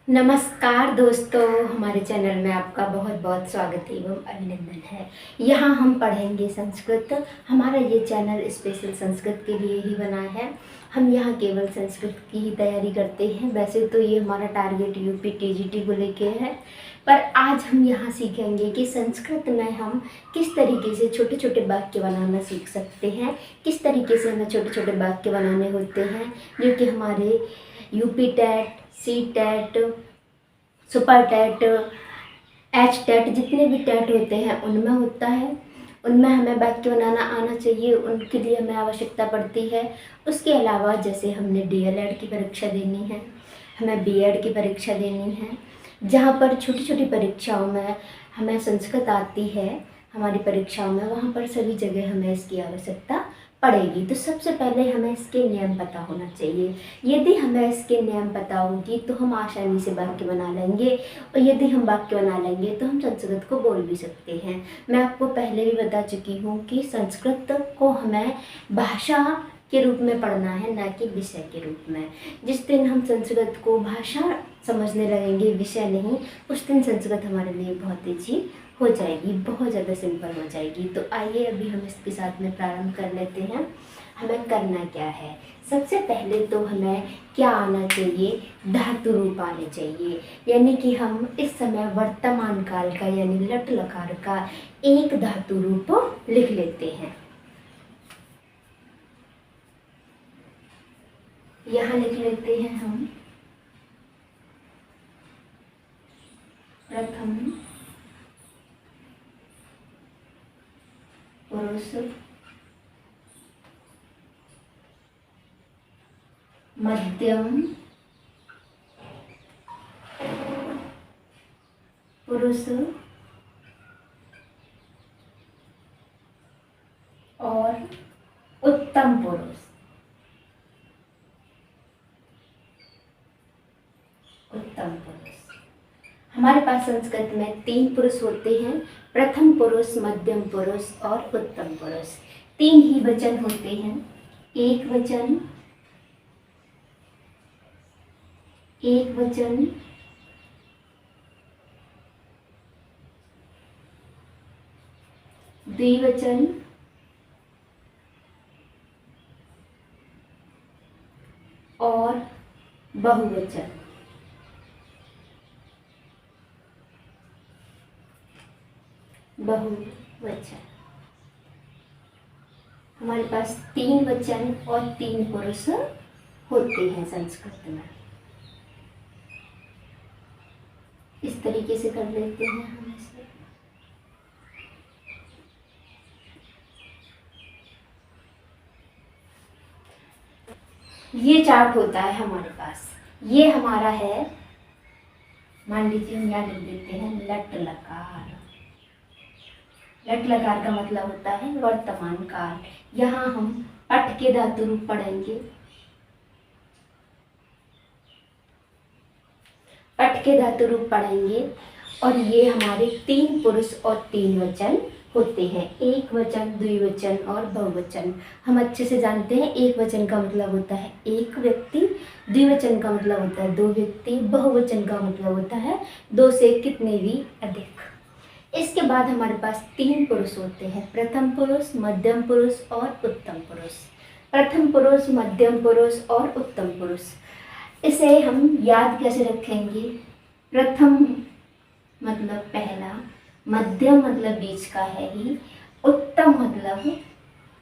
नमस्कार दोस्तों, हमारे चैनल में आपका बहुत बहुत स्वागत एवं अभिनंदन है। यहाँ हम पढ़ेंगे संस्कृत। हमारा ये चैनल स्पेशल संस्कृत के लिए ही बना है। हम यहाँ केवल संस्कृत की ही तैयारी करते हैं। वैसे तो ये हमारा टारगेट यूपी टीजीटी को लेके है, पर आज हम यहाँ सीखेंगे कि संस्कृत में हम किस तरीके से छोटे छोटे वाक्य बनाना सीख सकते हैं, किस तरीके से हमें छोटे छोटे वाक्य बनाने होते हैं, जो कि हमारे UP TET, C TET, super TET, H TET, जितने भी टेट होते हैं उनमें होता है। उनमें हमें वाक्य बनाना आना चाहिए, उनके लिए हमें आवश्यकता पड़ती है। उसके अलावा जैसे हमने डीएलएड की परीक्षा देनी है, हमें बीएड की परीक्षा देनी है, जहाँ पर छोटी छोटी परीक्षाओं में हमें संस्कृत आती है, हमारी परीक्षाओं में वहाँ पर सभी जगह हमें इसकी आवश्यकता पड़ेगी। तो सबसे पहले हमें इसके नियम पता होना चाहिए। यदि हमें इसके नियम पता होगी तो हम आसानी से वाक्य बना लेंगे, और यदि हम वाक्य बना लेंगे तो हम संस्कृत को बोल भी सकते हैं। मैं आपको पहले भी बता चुकी हूँ कि संस्कृत को हमें भाषा के रूप में पढ़ना है, ना कि विषय के रूप में। जिस दिन हम संस्कृत को भाषा समझने लगेंगे, विषय नहीं, उस दिन संस्कृत हमारे लिए बहुत ईजी हो जाएगी, बहुत ज़्यादा सिंपल हो जाएगी। तो आइए अभी हम इसके साथ में प्रारंभ कर लेते हैं। हमें करना क्या है? सबसे पहले तो हमें क्या आना चाहिए? धातु रूप आने चाहिए। यानी कि हम इस समय वर्तमान काल का यानी लट लकार का एक धातु रूप लिख लेते हैं। यहाँ लिख लेते हैं हम प्रथम पुरुष, मध्यम पुरुष और उत्तम पुरुष। उत्तम पुरुष हमारे पास संस्कृत में 3 पुरुष होते हैं, प्रथम पुरुष, मध्यम पुरुष और उत्तम पुरुष। 3 ही वचन होते हैं, एक वचन, एक वचन, द्विवचन और बहुवचन। बहुवचन हमारे पास 3 वचन और 3 पुरुष होते हैं संस्कृत में। इस तरीके से कर लेते हैं हम इसे। ये चार्ट होता है हमारे पास। ये हमारा है, मान लीजिए हम यहाँ लिख देते हैं लट लकार। लट लकार का मतलब होता है वर्तमान काल। यहाँ हम पट के धातु रूप पढ़ेंगे। पट के धातु रूप पढ़ेंगे और ये हमारे 3 पुरुष और 3 वचन होते हैं, एक वचन, द्विवचन और बहुवचन। हम अच्छे से जानते हैं, एक वचन का मतलब होता है एक व्यक्ति, द्विवचन का मतलब होता है 2 व्यक्ति, बहुवचन का मतलब होता है 2 से कितने भी अधिक। इसके बाद हमारे पास 3 पुरुष होते हैं, प्रथम पुरुष, मध्यम पुरुष और उत्तम पुरुष। प्रथम पुरुष, मध्यम पुरुष और उत्तम पुरुष, इसे हम याद कैसे रखेंगे? प्रथम मतलब पहला, मध्यम मतलब बीच का है ही, उत्तम मतलब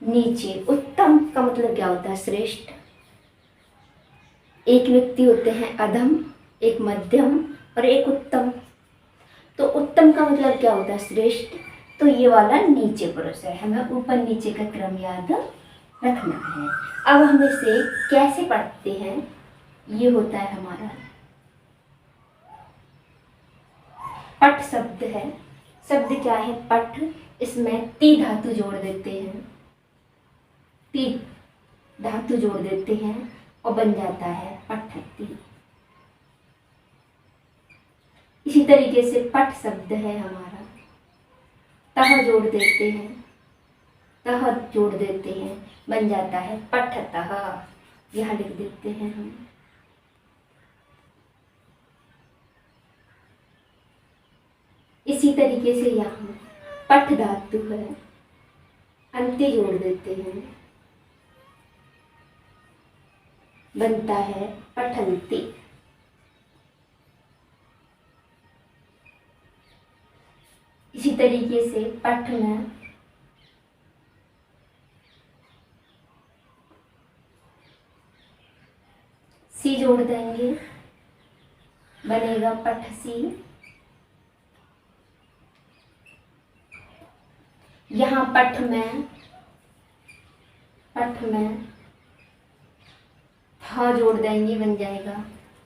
नीचे। उत्तम का मतलब क्या होता है? श्रेष्ठ। एक व्यक्ति होते हैं अधम, एक मध्यम और एक उत्तम। तो उत्तम का मतलब क्या होता है? श्रेष्ठ। तो ये वाला नीचे पुरुष है, हमें ऊपर नीचे का क्रम याद रखना है। अब हम इसे कैसे पढ़ते हैं? ये होता है हमारा पट शब्द है। शब्द क्या है? पट। इसमें ती धातु जोड़ देते हैं, ती धातु जोड़ देते हैं और बन जाता है पठती। इसी तरीके से पट शब्द है हमारा, तह जोड़ देते हैं, तह जोड़ देते हैं, बन जाता है पठतः। यहाँ लिख देते हैं हम। इसी तरीके से यहाँ पठ धातु है, अंत्य जोड़ देते हैं, बनता है पठंती। इसी तरीके से पठ में सी जोड़ देंगे, बनेगा पठसी। यहाँ पठ में थ जोड़ देंगे, बन जाएगा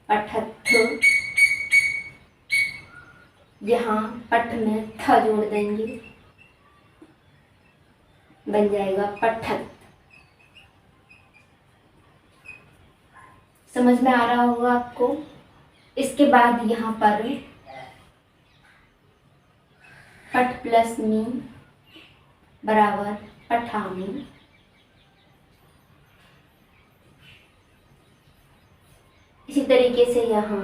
पठत्थ। यहाँ पठ में थ जोड़ देंगे, बन जाएगा पठत। समझ में आ रहा होगा आपको। इसके बाद यहाँ पर पठ प्लस मी बराबर पठामी। इसी तरीके से यहाँ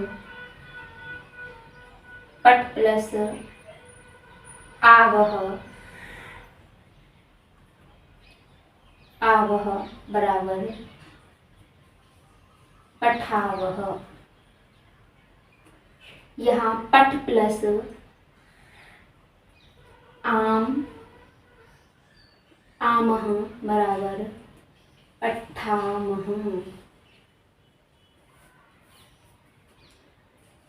पठ प्लस आवह बराबर पठावह। यहाँ पठ प्लस आमह बराबर पठामह।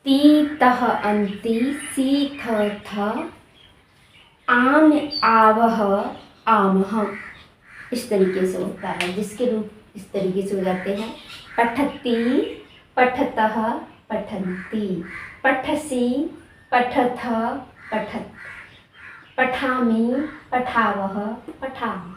ती तह अंति सी थ आम आवह आमह। इस तरीके से होता है, जिसके रूप इस तरीके से हो जाते हैं। पठती पठतः पठन्ति, पठसी पठथ पठत, पठामि पठावह पठामः।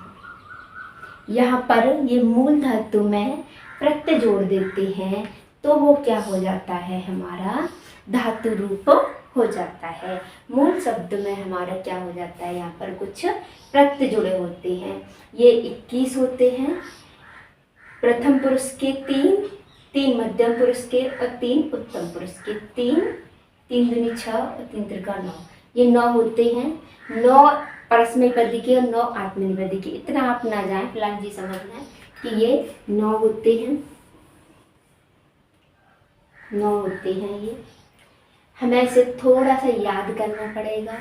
यहाँ पर ये मूल धातु में प्रत्यय जोड़ देते हैं तो वो क्या हो जाता है, हमारा धातु रूप हो जाता है। मूल शब्द में हमारा क्या हो जाता है, यहाँ पर कुछ प्रत्यय जुड़े होते हैं। ये 21 होते हैं, प्रथम पुरुष के 3 मध्यम पुरुष के और 3 उत्तम पुरुष के। 3 दूनी 6 और 3 त्रिका 9, ये 9 होते हैं। 9 परस्मैपदी के और 9 आत्मनेपदी के। इतना आप ना जाए, फिलहाल जी समझना है कि ये 9 होते हैं, 9 होते हैं। ये हमें इसे थोड़ा सा याद करना पड़ेगा।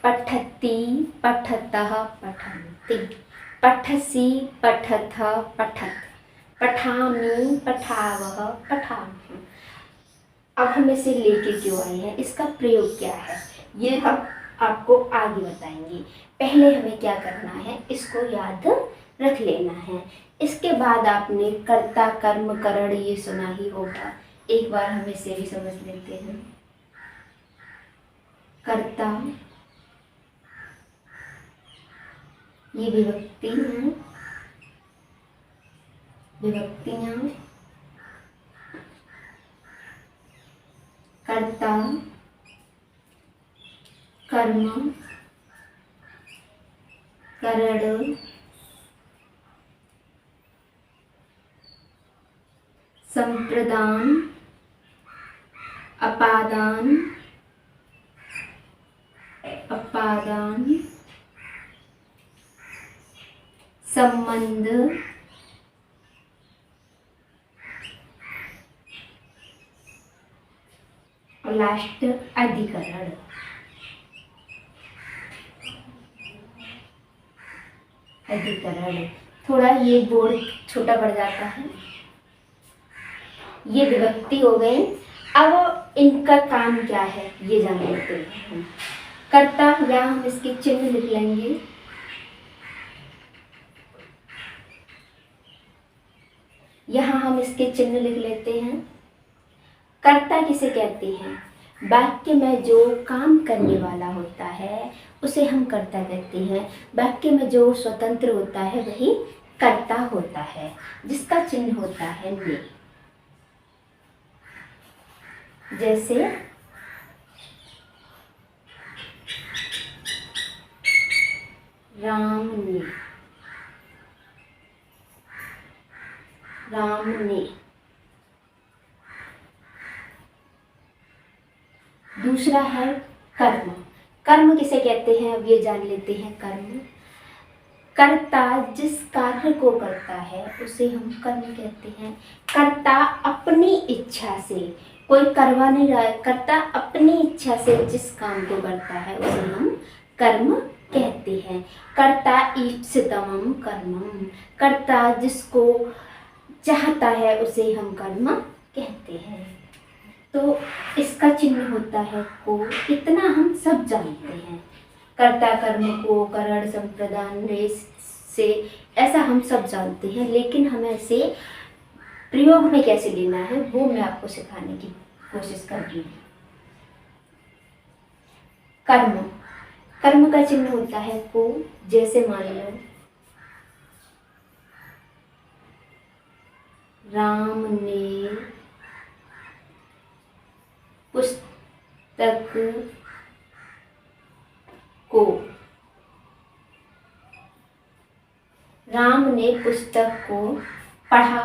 पठती पठतः पठन्ति, पठसी पठथ पठत, पठामि पठावह पठामः। अब हम इसे लेके क्यों आए हैं, इसका प्रयोग क्या है, ये हम आपको आगे बताएंगे। पहले हमें क्या करना है, इसको याद रख लेना है। इसके बाद आपने कर्ता कर्म करण ये सुना ही होगा, एक बार हम इसे भी समझ लेते हैं। कर्ता, ये विभक्ति हैं, विभक्तियां। कर्ता, कर्म, करण, संप्रदान, अपादान, अपादान, संबंध, और लास्ट अधिकरण। अधिकरण थोड़ा ये बोर्ड छोटा पड़ जाता है। ये विभक्ति हो गई। अब इनका काम क्या है ये जान लेते हैं। कर्ता, या हम इसके चिन्ह लिख लेंगे। यहाँ हम इसके चिन्ह लिख लेते हैं। कर्ता किसे कहते हैं, वाक्य में जो काम करने वाला होता है उसे हम कर्ता कहते हैं। वाक्य में जो स्वतंत्र होता है वही कर्ता होता है, जिसका चिन्ह होता है ने। जैसे राम ने, राम ने। दूसरा है कर्म। कर्म किसे कहते हैं अब ये जान लेते हैं। कर्म, कर्ता जिस कार्य को करता है उसे हम कर्म कहते हैं। कर्ता अपनी इच्छा से, कोई करवा नहीं रहा है, कर्ता अपनी इच्छा से जिस काम को करता है उसे हम कर्म कहते हैं। कर्ता ईप्सितमं कर्मम, कर्ता जिसको चाहता है उसे हम कर्म कहते हैं। तो इसका चिन्ह होता है को, इतना हम सब जानते हैं। कर्ता कर्म को करण संप्रदान रेस से, ऐसा हम सब जानते हैं, लेकिन हमें इसे प्रयोग में कैसे लेना है वो मैं आपको सिखाने की कोशिश कर रही हूँ। कर्म, कर्म का चिन्ह होता है को। जैसे मान लो राम ने पुस्तक को, राम ने पुस्तक को पढ़ा,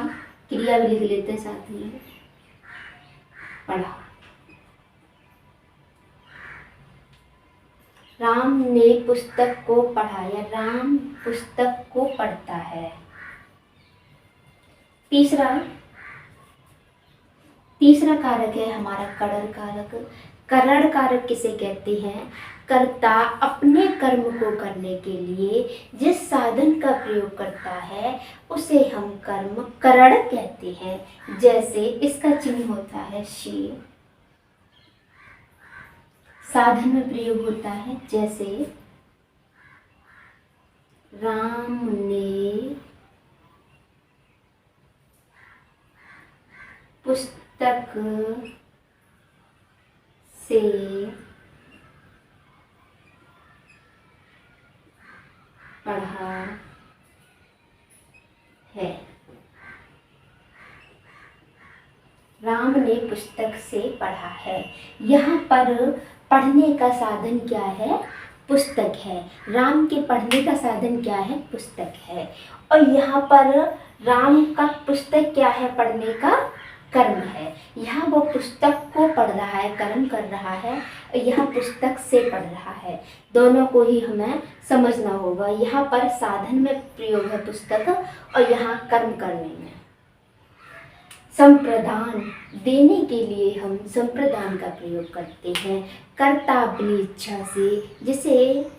क्रिया भी लिख लेते हैं साथ में, पढ़ा। राम ने पुस्तक को पढ़ा या राम पुस्तक को पढ़ता है। तीसरा कारक है हमारा करण कारक। करण कारक किसे कहते हैं? कर्ता अपने कर्म को करने के लिए जिस साधन का प्रयोग करता है उसे हम कर्म करण कहते हैं। जैसे इसका चिन्ह होता है शी, साधन में प्रयोग होता है। जैसे राम ने पुस्तक से पढ़ा है। राम ने पुस्तक से पढ़ा है। यहाँ पर पढ़ने का साधन क्या है? पुस्तक है। राम के पढ़ने का साधन क्या है? पुस्तक है। और यहाँ पर राम का पुस्तक क्या है? पढ़ने का कर्म है। यहाँ वो पुस्तक को पढ़ रहा है, कर्म कर रहा है, और यहाँ पुस्तक से पढ़ रहा है। दोनों को ही हमें समझना होगा। यहाँ पर साधन में प्रयोग है पुस्तक और यहाँ कर्म करने में। संप्रदान, देने के लिए हम संप्रदान का प्रयोग करते हैं। कर्ता अपनी इच्छा से, जिसे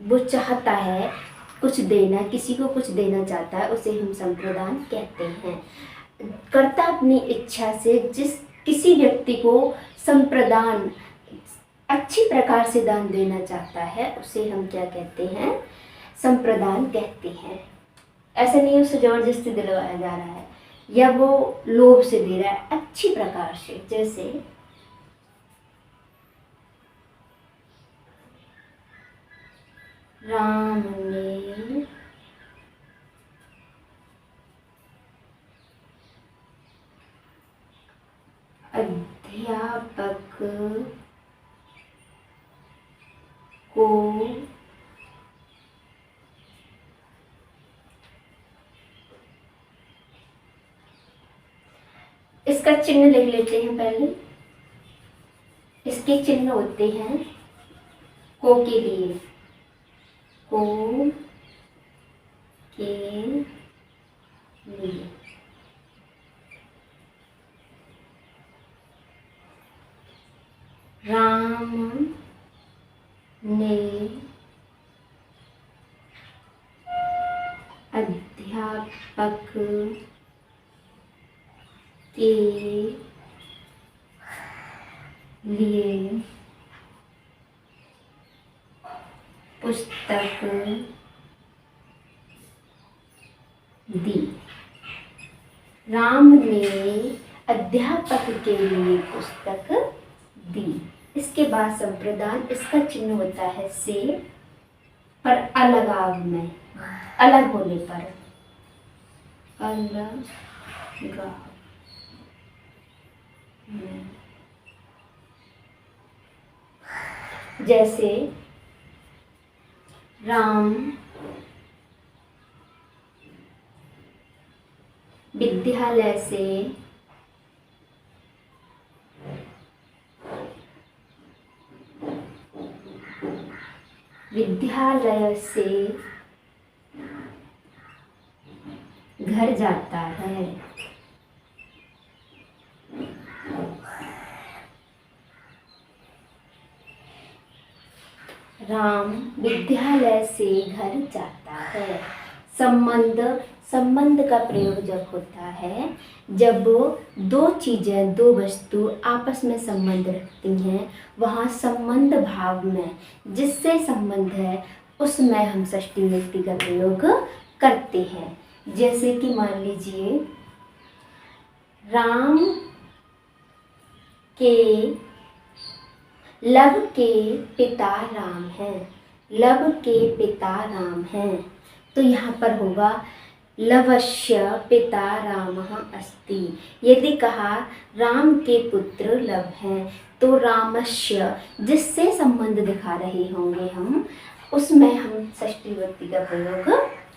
वो चाहता है कुछ देना, किसी को कुछ देना चाहता है, उसे हम संप्रदान कहते हैं। कर्ता अपनी इच्छा से जिस किसी व्यक्ति को संप्रदान, अच्छी प्रकार से दान देना चाहता है, उसे हम क्या कहते हैं? संप्रदान कहते हैं। ऐसा नहीं उसे जबरदस्ती दिलवाया जा रहा है या वो लोभ से दे रहा है, अच्छी प्रकार से। जैसे राम ने अध्यापक को इसका चिन्ह लिख लेते हैं पहले। इसके चिन्ह होते हैं को के लिए, को के लिए। राम ने अध्यापक के लिए पुस्तक दी। राम ने अध्यापक के लिए पुस्तक दी। इसके बाद संप्रदान, इसका चिन्ह होता है से, पर अलगाव में, अलग होने पर, अलगाव में। जैसे राम विद्यालय से विद्यालय से घर जाता है। राम विद्यालय से घर जाता है। संबंध, संबंध का प्रयोग जब होता है जब दो चीज़ें, दो वस्तु आपस में संबंध रखती हैं, वहाँ संबंध भाव में जिससे संबंध है उसमें हम षष्ठी विभक्ति का प्रयोग करते हैं। जैसे कि मान लीजिए राम के, लव के पिता राम हैं, लव के पिता राम हैं, तो यहाँ पर होगा लवस्य पिता रामः अस्ति। यदि कहा राम के पुत्र लव हैं तो रामस्य जिससे संबंध दिखा रहे होंगे हम, उसमें हम षष्ठी विभक्ति का प्रयोग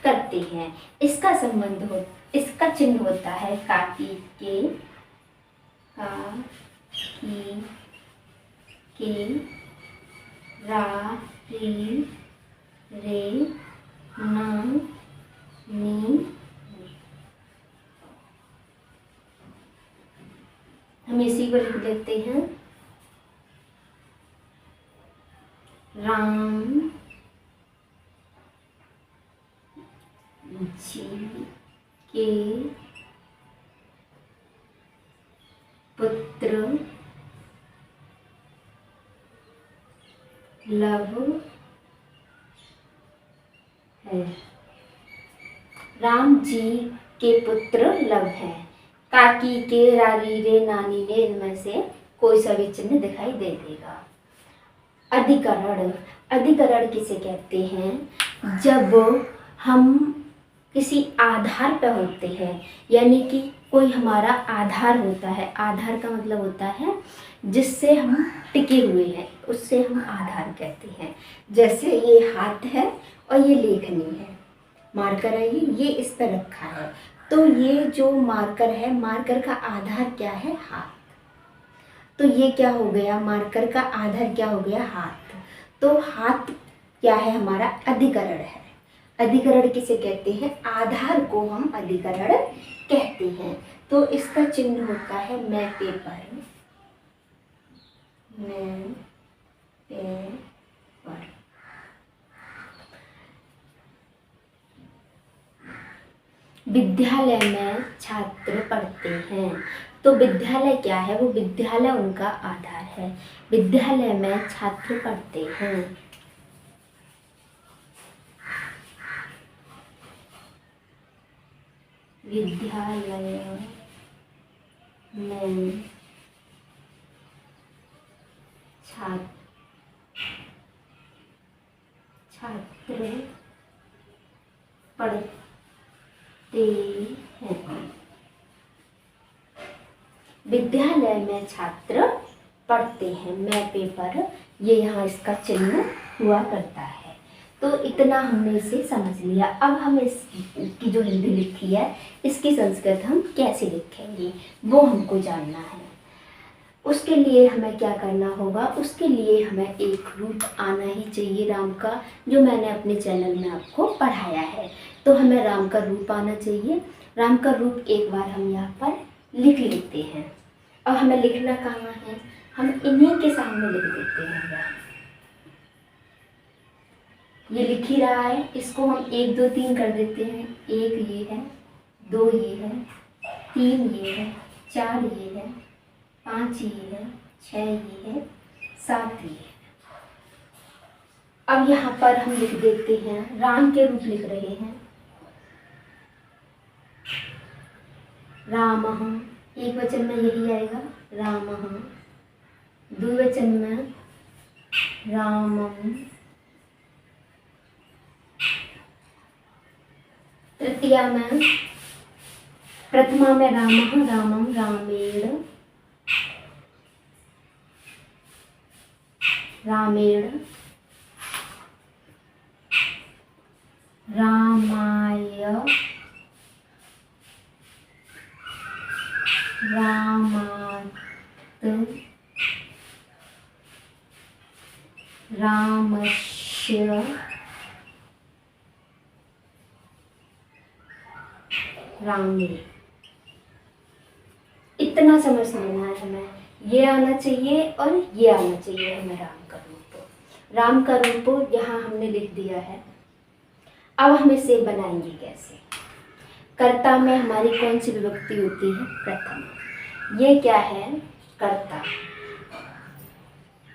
करते हैं। इसका संबंध हो, इसका चिन्ह होता है काकी के, का की के, रा री रे ना नी। हम इसी को लिख देते हैं राम जी के पुत्र लव है। राम जी के पुत्र लव है। काकी के, रारी रे, नानी ने, इनमें से कोई सा भी चिन्ह दिखाई दे देगा। अधिकरण, अधिकरण किसे कहते हैं? जब हम किसी आधार पर होते हैं, यानी कि कोई हमारा आधार होता है। आधार का मतलब होता है जिससे हम टिके हुए हैं, उससे हम आधार कहते हैं। जैसे ये हाथ है और ये लेखनी है, मार्कर है, ये इस पर रखा है, तो ये जो मार्कर है, मार्कर का आधार क्या है? हाथ। तो ये क्या हो गया? मार्कर का आधार क्या हो गया? हाथ। तो हाथ क्या है? हमारा अधिकरण है। अधिकरण किसे कहते हैं? आधार को हम अधिकरण कहते हैं। तो इसका चिन्ह होता है मैं पे पर, मैं पे पर। विद्यालय में छात्र पढ़ते हैं। तो विद्यालय क्या है? वो विद्यालय उनका आधार है। विद्यालय में छात्र पढ़ते हैं। विद्यालय में छात्र पढ़ते हैं। विद्यालय में छात्र पढ़ते हैं। मैं पेपर, ये यहाँ इसका चिन्ह हुआ करता है। तो इतना हमने इसे समझ लिया। अब हम इसकी जो हिंदी लिखी है, इसकी संस्कृत हम कैसे लिखेंगे वो हमको जानना है। उसके लिए हमें क्या करना होगा? उसके लिए हमें एक रूप आना ही चाहिए राम का, जो मैंने अपने चैनल में आपको पढ़ाया है। तो हमें राम का रूप आना चाहिए। राम का रूप एक बार हम यहाँ पर लिख लेते हैं। अब हमें लिखना कहाँ है? हम इन्हीं के सामने लिख देते हैं। ये लिख ही रहा है, इसको हम 1 2 3 कर देते हैं। 1 ये है, 2 ये है, 3 ये है, 4 ये है, 5 ये है, 6 ये है, 7 ये है। अब यहाँ पर हम लिख देते हैं, राम के रूप लिख रहे हैं। रामः, एक वचन में यही आएगा रामः। द्विवचन में रामम। तृतीया में, प्रथमा में रामः, रामम, रामेण, रामेण, रामाय, रामात, रामस्य, च रामी। इतना समझ लेना है हमें, ये आना चाहिए और ये आना चाहिए हमें। राम का रूप, राम का रूप यहाँ हमने लिख दिया है। अब हम इसे बनाएंगे कैसे? कर्ता में हमारी कौन सी विभक्ति होती है? प्रथम। ये क्या है? कर्ता।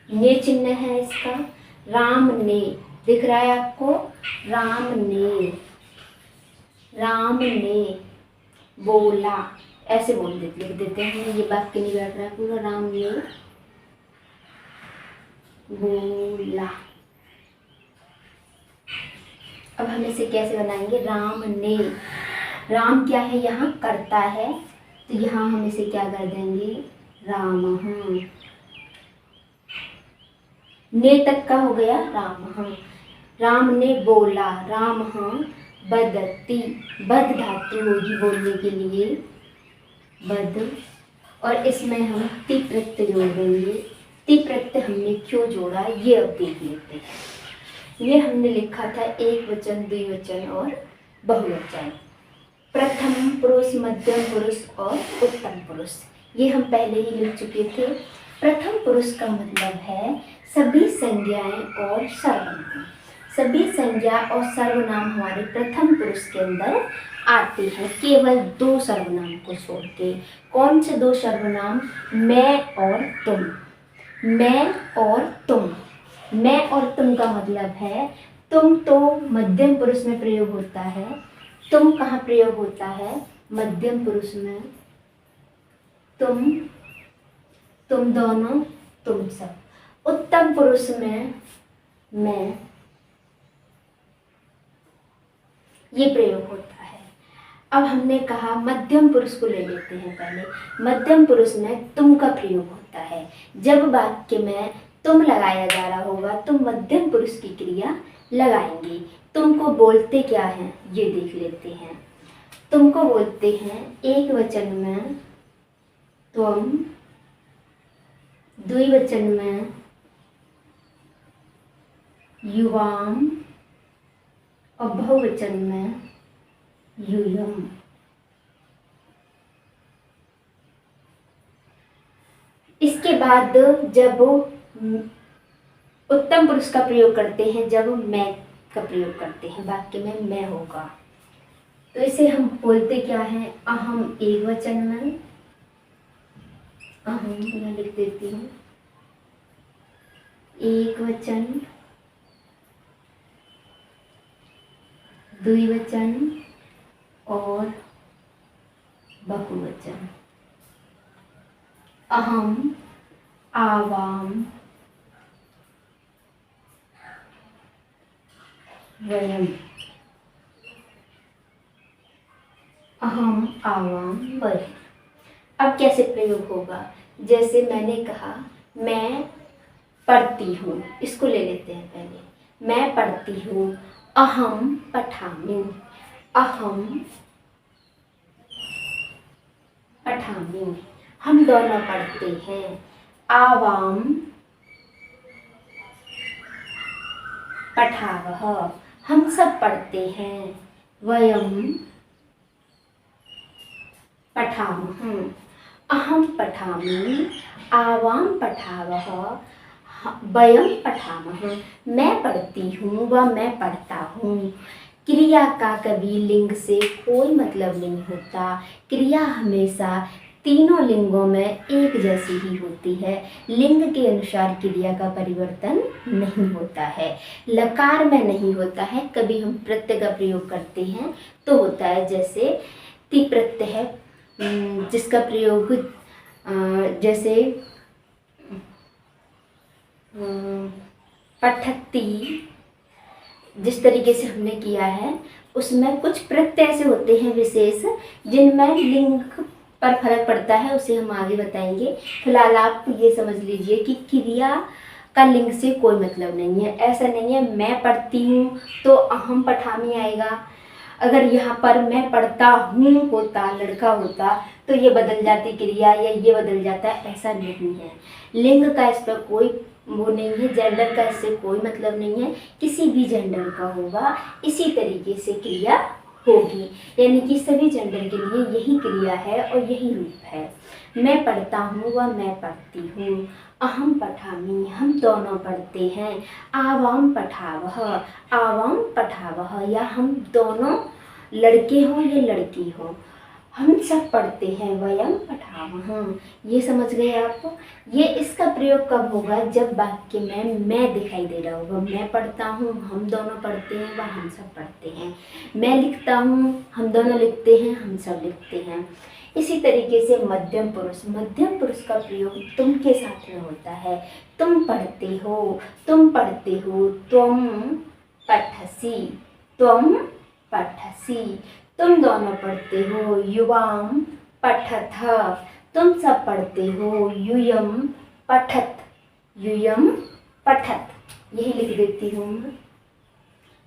ने चिन्ह है इसका। राम ने, दिख रहा है आपको? राम ने, राम ने बोला, ऐसे लिख देते हैं। ये वाक्य नहीं बैठ रहा है पूरा। राम ने बोला। अब हम इसे कैसे बनाएंगे? राम ने, राम क्या है यहाँ? कर्ता है, तो यहाँ हम इसे क्या कर देंगे? राम। ने तक का हो गया राम। राम ने बोला, राम बदती, बद धातु होगी बोलने के लिए, बद, और इसमें हम ति प्रत्यय जोड़ देंगे। ति प्रत्यय हमने क्यों जोड़ा ये अब देख लेते हैं। ये हमने लिखा था एक वचन, द्विवचन और बहुवचन। प्रथम पुरुष, मध्यम पुरुष और उत्तम पुरुष, ये हम पहले ही लिख चुके थे। प्रथम पुरुष का मतलब है सभी संज्ञाएं और सर्वनाम। सभी संज्ञा और सर्वनाम हमारे प्रथम पुरुष के अंदर आते हैं, केवल दो सर्वनाम को छोड़ के। कौन से दो सर्वनाम? मैं और तुम। मैं और तुम। मैं और तुम का मतलब है, तुम तो मध्यम पुरुष में प्रयोग होता है, तुम कहाँ प्रयोग होता है? मध्यम पुरुष में। तुम दोनों, तुम सब। उत्तम पुरुष में मैं, ये प्रयोग होता है। अब हमने कहा मध्यम पुरुष को ले लेते हैं पहले। मध्यम पुरुष में तुम का प्रयोग होता है। जब वाक्य में तुम लगाया जा रहा होगा तो मध्यम पुरुष की क्रिया लगाएंगे। तुमको बोलते क्या हैं ये देख लेते हैं। तुमको बोलते हैं एक वचन में तुम, द्विवचन में युवाम और बहुवचन में यूयम। इसके बाद जब उत्तम पुरुष का प्रयोग करते हैं, जब मैं का प्रयोग करते हैं, वाक्य में मैं होगा, तो इसे हम बोलते क्या है? अहम एक वचन में, अहम मैं लिख देती हूँ, एक वचन, द्विवचन और बहुवचन। अहम, आवाम, वयम। अहम, आवाम, वयम। अब कैसे प्रयोग होगा? जैसे मैंने कहा मैं पढ़ती हूँ, इसको ले लेते हैं पहले। मैं पढ़ती हूँ, अहम पठामि। अहम पठामि, हम दोनों पढ़ते हैं। आवाम पठावः, हम सब पढ़ते हैं। वयम पठामः, अहम पठामि, आवाम पठावः, वयम पठामः, मैं पढ़ती हूँ व मैं पढ़ता हूँ। क्रिया का कभी लिंग से कोई मतलब नहीं होता। क्रिया हमेशा तीनों लिंगों में एक जैसी ही होती है। लिंग के अनुसार क्रिया का परिवर्तन नहीं होता है। लकार में नहीं होता है। कभी हम प्रत्यय का प्रयोग करते हैं तो होता है, जैसे ति प्रत्यय है जिसका प्रयोग जैसे पठती, जिस तरीके से हमने किया है उसमें कुछ प्रत्यय ऐसे होते हैं विशेष जिनमें लिंग पर फर्क पड़ता है, उसे हम आगे बताएंगे। फिलहाल आप ये समझ लीजिए कि क्रिया का लिंग से कोई मतलब नहीं है। ऐसा नहीं है मैं पढ़ती हूँ तो अहम पठामी आएगा, अगर यहाँ पर मैं पढ़ता हूँ होता, लड़का होता, तो ये बदल जाती क्रिया या ये बदल जाता, ऐसा नहीं है। लिंग का इस पर कोई वो नहीं है, जेंडर का इससे कोई मतलब नहीं है, किसी भी जेंडर का होगा इसी तरीके से क्रिया होगी, यानी कि सभी जेंडर के लिए यही क्रिया है और यही रूप है। मैं पढ़ता हूँ व मैं पढ़ती हूँ। अहम पठामि, हम दोनों पढ़ते हैं। आवाम पठावह, आवाम पठावह, या हम दोनों लड़के हों या लड़की हो, हम सब पढ़ते हैं। वयम पठावह, ये समझ गए आप। ये इसका प्रयोग कब होगा, जब वाक्य में मैं दिखाई दे रहा होगा। मैं पढ़ता हूँ, हम दोनों पढ़ते हैं, व हम सब पढ़ते हैं। मैं लिखता हूँ, हम दोनों लिखते हैं, हम सब लिखते हैं। इसी तरीके से मध्यम पुरुष, मध्यम पुरुष का प्रयोग तुम के साथ में होता है। तुम पढ़ते हो, तुम पढ़ते हो, त्वम पठसि, त्वम पठसि। तुम दोनों पढ़ते हो, युवाम पठथ, तुम सब पढ़ते हो, यूयम पठत, यूयम पठत। यही लिख देती हूँ मैं,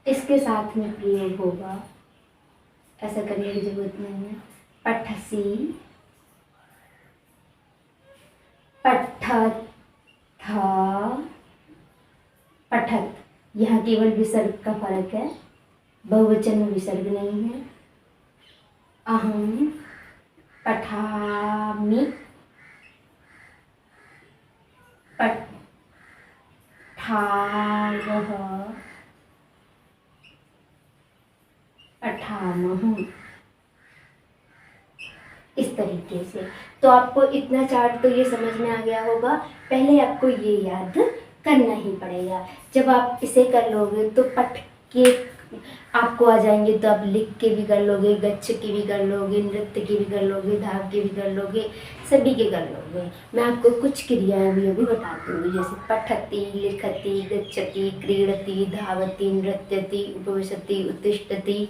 इसके साथ में प्रयोग होगा, ऐसा करने की जरूरत नहीं है। पठसि, पठथ, पठत। यहाँ केवल विसर्ग का फर्क है, बहुवचन में विसर्ग नहीं है। अहम पठामि, पठावह, पठामः, इस तरीके से। तो आपको इतना चार्ट तो ये समझ में आ गया होगा। पहले आपको ये याद करना ही पड़ेगा। जब आप इसे कर लोगे तो पठ के आपको आ जाएंगे, तो आप लिख के भी कर लोगे, गच्छ के भी कर लोगे, नृत्य के भी कर लोगे, धाव के भी कर लोगे, सभी के कर लोगे। मैं आपको कुछ क्रियाएं भी अभी बता दूंगी, जैसे पठति, लिखति, गच्छति, क्रीडति, धावति, नृत्यति, उपविशति, उत्तिष्ठति,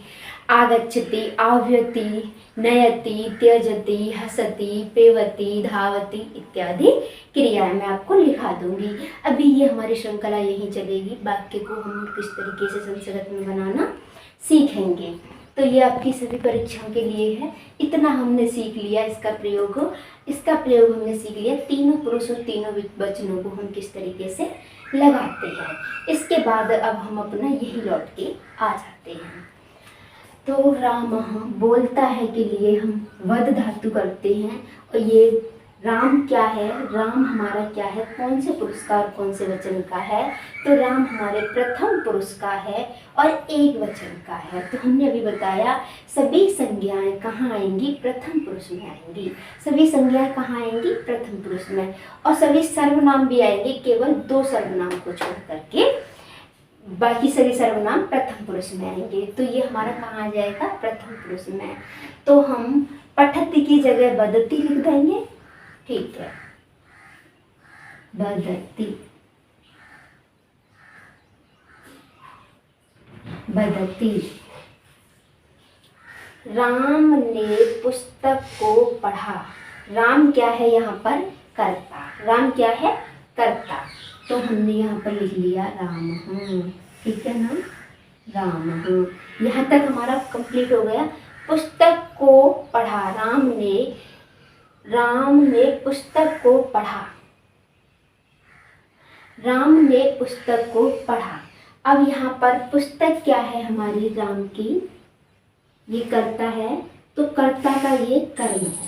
आगच्छति, आह्वयति, नयति, त्यजति, हसति, पेवति, धावति इत्यादि क्रियाएं मैं आपको लिखा दूंगी। अभी ये हमारी श्रृंखला यही चलेगी, वाक्य को हम किस तरीके से संस्कृत में बनाना सीखेंगे। तो ये आपकी सभी परीक्षाओं के लिए है। इतना हमने सीख लिया, इसका प्रयोग हमने सीख लिया। तीनों पुरुष और तीनों वचनों को हम किस तरीके से लगाते हैं। इसके बाद अब हम अपना यही लौट के आ जाते हैं। तो राम बोलता है के लिए हम वद धातु करते हैं। और ये राम क्या है, राम हमारा क्या है, कौन से पुरुष का और कौन से वचन का है। तो राम हमारे प्रथम पुरुष का है और एक वचन का है। तो हमने अभी बताया सभी संज्ञाएं कहाँ आएंगी, प्रथम पुरुष में आएंगी। सभी संज्ञाएं कहाँ आएंगी, प्रथम पुरुष में। और सभी सर्वनाम भी आएंगे, केवल 2 सर्वनाम को छोड़ करके बाकी सभी सर्वनाम प्रथम पुरुष में आएंगे। तो ये हमारा कहाँ आ जाएगा, प्रथम पुरुष में। तो हम पठति की जगह बदती लिख देंगे, ठीक है, बदती, बदती। राम ने पुस्तक को पढ़ा। राम क्या है यहाँ पर, कर्ता। राम क्या है, कर्ता। तो हमने यहाँ पर लिख लिया राम, ठीक है ना, राम। यहाँ तक हमारा कंप्लीट हो गया। पुस्तक को पढ़ा, राम ने पुस्तक को पढ़ा, राम ने पुस्तक को पढ़ा। अब यहाँ पर पुस्तक क्या है हमारी, राम की, ये कर्ता है। तो कर्ता का ये कर्म है,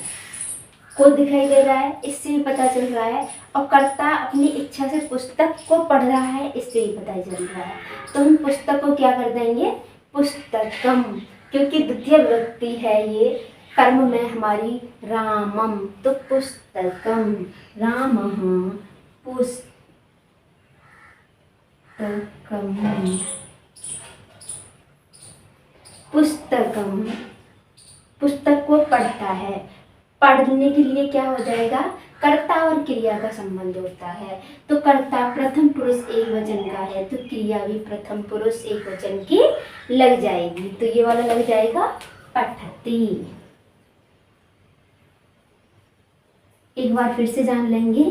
को दिखाई दे रहा है, इससे भी पता चल रहा है। और कर्ता अपनी इच्छा से पुस्तक को पढ़ रहा है, इससे भी पता चल रहा है। तो हम पुस्तक को क्या कर देंगे, पुस्तकम, क्योंकि द्वितीय विभक्ति है ये कर्म में हमारी, रामम। तो पुस्तकम, रामः पुस्तकम, पुस्तकम, पुस्तक को पढ़ता है। पढ़ने के लिए क्या हो जाएगा, कर्ता और क्रिया का संबंध होता है। तो कर्ता प्रथम पुरुष एक वचन का है, तो क्रिया भी प्रथम पुरुष एक वचन की लग जाएगी। तो ये वाला लग जाएगा पठति। एक बार फिर से जान लेंगे,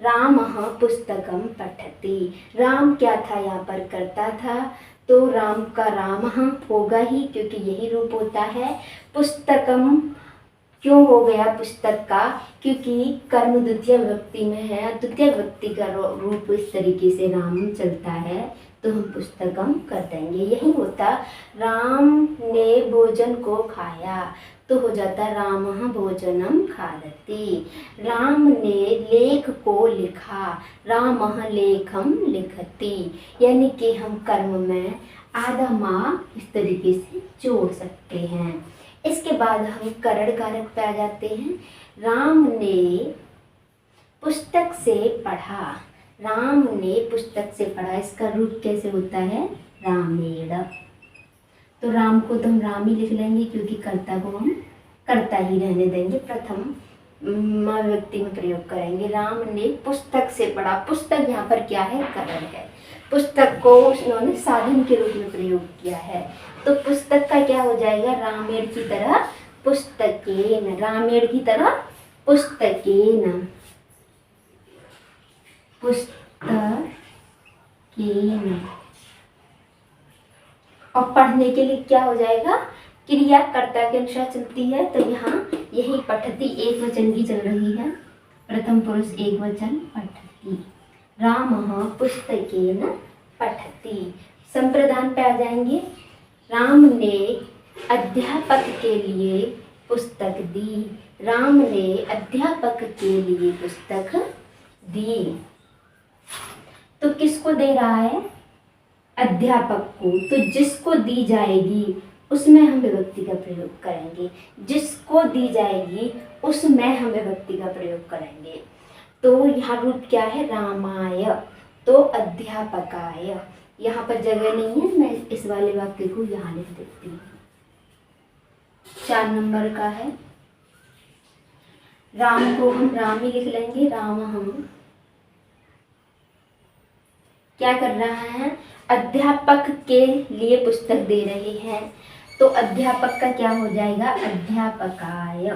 रामः पुस्तकम पठति। राम क्या था यहाँ पर, कर्ता था। तो राम का रामः होगा ही, क्योंकि यही रूप होता है। पुस्तकम क्यों हो गया पुस्तक का, क्योंकि कर्म द्वितीय विभक्ति में है, द्वितीय विभक्ति का रूप इस तरीके से राम चलता है, तो हम पुस्तकम कर देंगे। यही होता राम ने भोजन को खाया, तो हो जाता रामः भोजनम खादति। राम ने लेख को लिखा, रामः लेखम लिखति। यानी कि हम कर्म में आधा माँ इस तरीके से जोड़ सकते हैं। इसके बाद हम करण कारक पे आ जाते हैं। राम ने पुस्तक से पढ़ा, राम ने पुस्तक से पढ़ा, इसका रूप कैसे होता है, रामेण। तो राम को तो हम राम ही लिख लेंगे, क्योंकि कर्ता को हम कर्ता ही रहने देंगे, प्रथम व्यक्ति में प्रयोग करेंगे। राम ने पुस्तक से पढ़ा, पुस्तक यहाँ पर क्या है, करण है। पुस्तक को उन्होंने साधन के रूप में प्रयोग किया है, तो पुस्तक का क्या हो जाएगा, रामेण की तरह पुस्तकेन, रामेण की तरह पुस्तकेन, पुस्तकेन। और पढ़ने के लिए क्या हो जाएगा, क्रिया कर्ता के अनुसार चलती है, तो यहाँ यही पठती एक वचन की चल रही है, प्रथम पुरुष एक वचन पठती। रामः पुस्तकेन पठति। संप्रदान पे आ जाएंगे। राम ने अध्यापक के लिए पुस्तक दी, राम ने अध्यापक के लिए पुस्तक दी। तो किसको दे रहा है, अध्यापक को, तो जिसको दी जाएगी उसमें हम विभक्ति का प्रयोग करेंगे, जिसको दी जाएगी उसमें हम विभक्ति का प्रयोग करेंगे। तो यहाँ रूप क्या है, रामाय, तो अध्यापकाय। यहाँ पर जगह नहीं है, मैं इस वाले वाक्य को यहाँ लिख देती हूँ। 4 नंबर का है, राम को हम राम ही लिख लेंगे, राम हम क्या कर रहा है, अध्यापक के लिए पुस्तक दे रहे हैं, तो अध्यापक का क्या हो जाएगा, अध्यापकाय,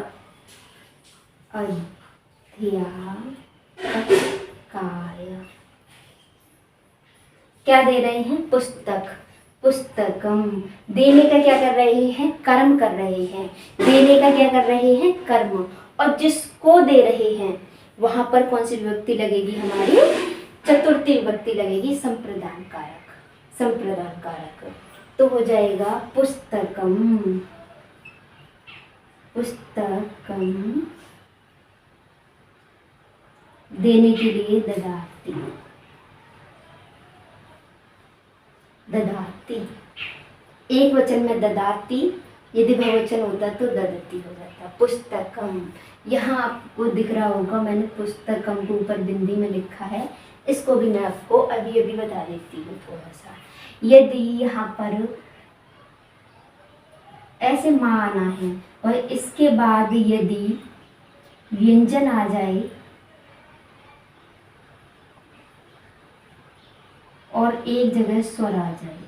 अध्यापकाय। क्या दे रहे हैं, पुस्तक, पुस्तकम। देने का क्या कर रहे हैं, कर्म कर रहे हैं, देने का क्या कर रहे हैं, कर्म। और जिसको दे रहे हैं वहां पर कौन सी विभक्ति लगेगी, हमारी चतुर्थी विभक्ति लगेगी, संप्रदान कारक, संप्रदान कारक। तो हो जाएगा पुस्तकम, पुस्तकम। देने के लिए ददाति, ददाति। एक वचन में ददाति, यदि बहुवचन होता तो ददती हो जाता। पुस्तकम, यहाँ आपको दिख रहा होगा मैंने पुस्तकम को ऊपर बिंदी में लिखा है, इसको भी मैं आपको अभी अभी बता देती हूँ थोड़ा सा। यदि यहाँ पर ऐसे माँ आना है और इसके बाद यदि व्यंजन आ जाए और एक जगह स्वर आ जाए,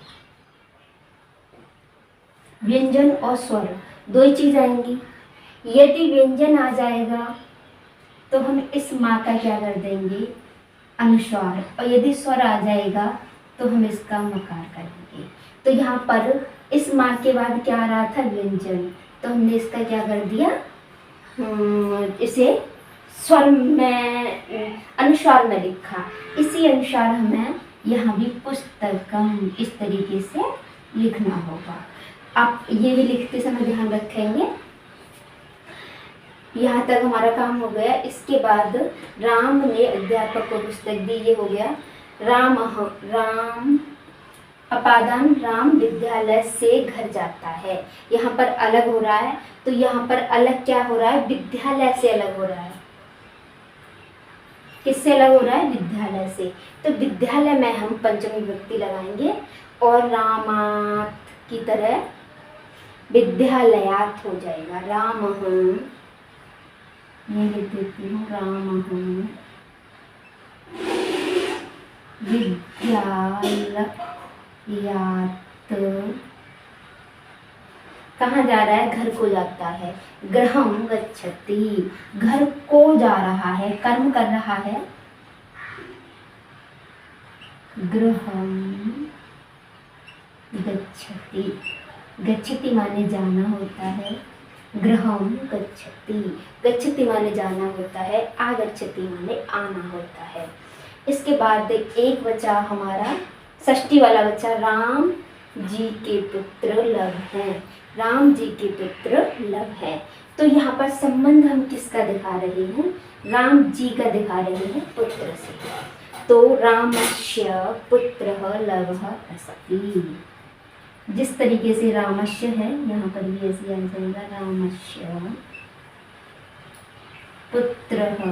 व्यंजन और स्वर दो ही चीज आएंगी। यदि व्यंजन आ जाएगा तो हम इस माँ का क्या कर देंगे, अनुस्वार, और यदि स्वर आ जाएगा तो हम इसका मकार करेंगे। तो यहाँ पर इस माँ के बाद क्या आ रहा था, व्यंजन, तो हमने इसका क्या कर दिया, इसे स्वर में अनुस्वार में लिखा। इसी अनुसार हमें यहाँ भी पुस्तकम इस तरीके से लिखना होगा। आप ये भी लिखते समय ध्यान रखेंगे। यहाँ तक हमारा काम हो गया। इसके बाद राम ने अध्यापक को पुस्तक दी, ये हो गया। राम अपादान, राम विद्यालय से घर जाता है। यहाँ पर अलग हो रहा है, तो यहाँ पर अलग क्या हो रहा है, विद्यालय से अलग हो रहा है। किससे अलग हो रहा है, विद्यालय से। तो विद्यालय में हम पंचमी विभक्ति लगाएंगे और रामात की तरह विद्यालयात हो जाएगा। राम मैं लिख देती हूँ, राम विद्यालयात। कहाँ जा रहा है, घर को जाता है। गृहं गच्छति, घर को जा रहा है, कर्म कर रहा है। गृहं गच्छति। गच्छति माने जाना होता है। गृहम गच्छति। गच्छति माने जाना होता है। आगच्छति माने आना होता है। इसके बाद एक बचा हमारा षष्ठी वाला बचा, राम जी के पुत्र लव हैं। राम जी के पुत्र लव हैं। तो यहाँ पर संबंध हम किसका दिखा रहे हैं? राम जी का दिखा रहे हैं पुत्र से। तो रामस्य पुत्रः लवः अस्ति। जिस तरीके से रामस्य है यहाँ पर भी ऐसे आ जाएगा, रामस्य पुत्रः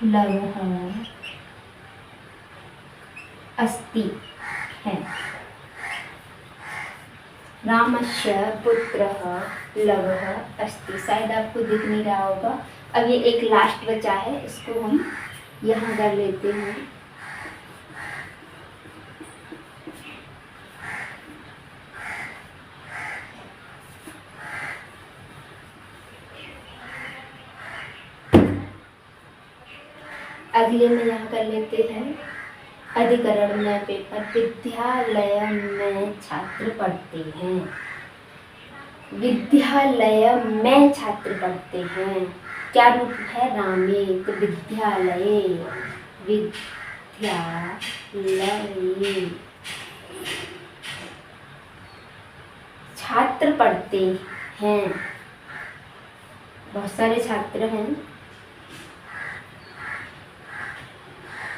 लवः अस्ति है। रामस्य पुत्रः लवः अस्ति। शायद आपको दिख नहीं रहा होगा। अब ये एक लास्ट बचा है, इसको हम यहाँ कर लेते हैं। अगले में यहाँ कर लेते हैं अधिकरण में पेपर। विद्यालय में छात्र पढ़ते हैं। विद्यालय में छात्र पढ़ते हैं, क्या रूप है? रामे। तो विद्यालय, विद्यालय छात्र पढ़ते हैं। बहुत सारे छात्र हैं।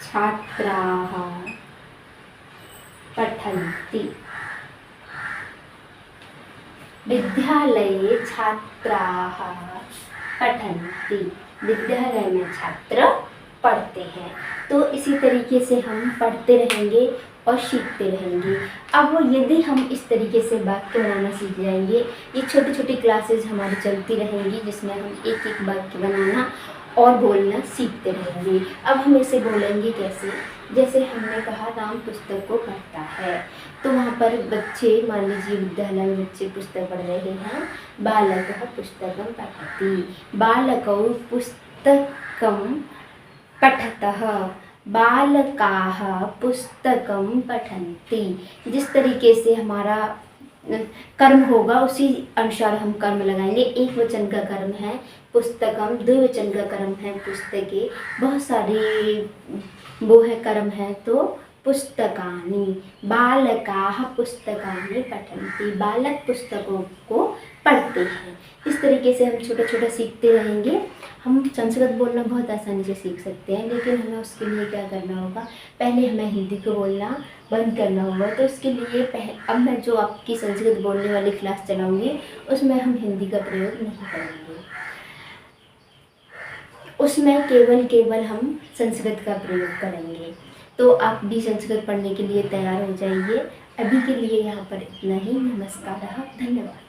छात्राः पठन्ति। विद्यालये छात्राः पठन्ति। विद्यालय में छात्र पढ़ते हैं। तो इसी तरीके से हम पढ़ते रहेंगे और सीखते रहेंगे। अब यदि हम इस तरीके से वाक्य बनाना सीख जाएंगे, ये छोटी छोटी क्लासेस हमारी चलती रहेंगी जिसमें हम एक एक वाक्य बनाना और बोलना सीखते रहेंगे। अब हम इसे बोलेंगे कैसे? जैसे हमने कहा राम पुस्तक को पढ़ता है, तो वहाँ पर बच्चे, मान लीजिए विद्यालय में बच्चे पुस्तक पढ़ रहे हैं। बालकः पुस्तकं पठति। बालकौ पुस्तकं पठतः। बालकाः पुस्तकं पठन्ति। जिस तरीके से हमारा कर्म होगा उसी अनुसार हम कर्म लगाएंगे। एक वचन का कर्म है पुस्तकम, द्विवचन का कर्म है पुस्तके, बहुत सारी वो है कर्म है तो पुस्तकानि। बालकाः पुस्तकानि पठन्ति। बालक पुस्तकों को पढ़ते हैं। इस तरीके से हम छोटा छोटा सीखते रहेंगे। हम संस्कृत बोलना बहुत आसानी से सीख सकते हैं, लेकिन हमें उसके लिए क्या करना होगा? पहले हमें हिंदी को बोलना बंद करना होगा। तो उसके लिए अब मैं जो आपकी संस्कृत बोलने वाली क्लास चलाऊँगी उसमें हम हिंदी का प्रयोग नहीं करेंगे। उसमें केवल हम संस्कृत का प्रयोग करेंगे। तो आप भी संस्कृत पढ़ने के लिए तैयार हो जाइए। अभी के लिए यहाँ पर इतना ही। नमस्कार, धन्यवाद।